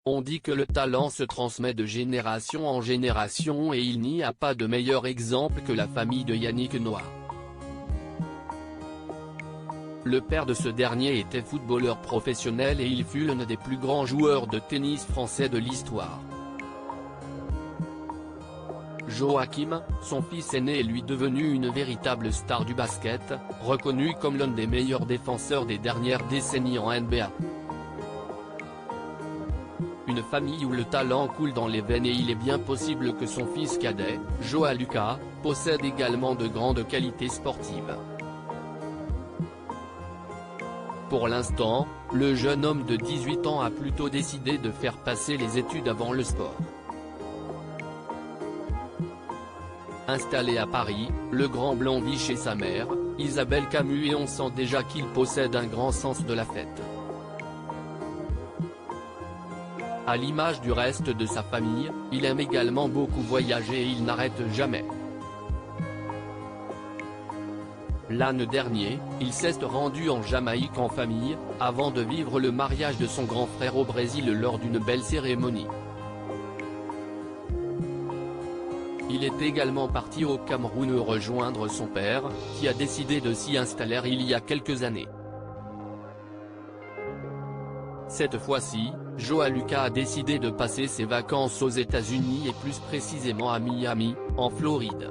On dit que le talent se transmet de génération en génération et il n'y a pas de meilleur exemple que la famille de Yannick Noah. Le père de ce dernier était footballeur professionnel et il fut l'un des plus grands joueurs de tennis français de l'histoire. Joachim, son fils aîné est lui devenu une véritable star du basket, reconnu comme l'un des meilleurs défenseurs des dernières décennies en NBA. Une famille où le talent coule dans les veines et il est bien possible que son fils cadet, Joao Lucas, possède également de grandes qualités sportives. Pour l'instant, le jeune homme de 18 ans a plutôt décidé de faire passer les études avant le sport. Installé à Paris, le grand blond vit chez sa mère, Isabelle Camus et on sent déjà qu'il possède un grand sens de la fête. À l'image du reste de sa famille, il aime également beaucoup voyager et il n'arrête jamais. L'année dernière, il s'est rendu en Jamaïque en famille, avant de vivre le mariage de son grand frère au Brésil lors d'une belle cérémonie. Il est également parti au Cameroun rejoindre son père, qui a décidé de s'y installer il y a quelques années. Cette fois-ci, Joao Lucas a décidé de passer ses vacances aux États-Unis et plus précisément à Miami, en Floride.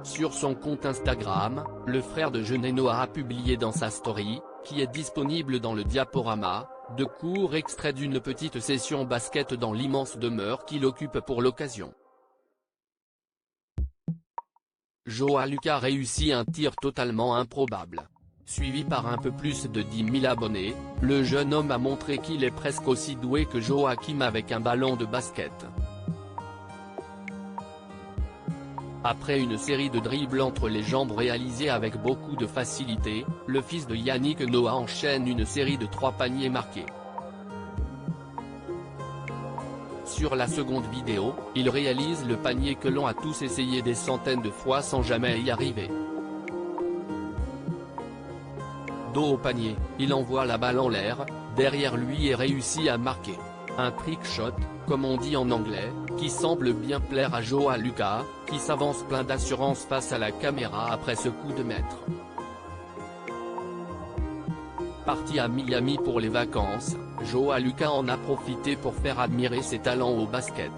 Sur son compte Instagram, le frère de jeune Noah a publié dans sa story, qui est disponible dans le diaporama, de courts extraits d'une petite session basket dans l'immense demeure qu'il occupe pour l'occasion. Joao Lucas réussit un tir totalement improbable. Suivi par un peu plus de 10 000 abonnés, le jeune homme a montré qu'il est presque aussi doué que Joachim avec un ballon de basket. Après une série de dribbles entre les jambes réalisés avec beaucoup de facilité, le fils de Yannick Noah enchaîne une série de 3 paniers marqués. Sur la seconde vidéo, il réalise le panier que l'on a tous essayé des centaines de fois sans jamais y arriver. Dos au panier, il envoie la balle en l'air, derrière lui et réussit à marquer. Un trick shot, comme on dit en anglais, qui semble bien plaire à Joao Lucas, qui s'avance plein d'assurance face à la caméra après ce coup de maître. Parti à Miami pour les vacances, Joao Lucas en a profité pour faire admirer ses talents au basket.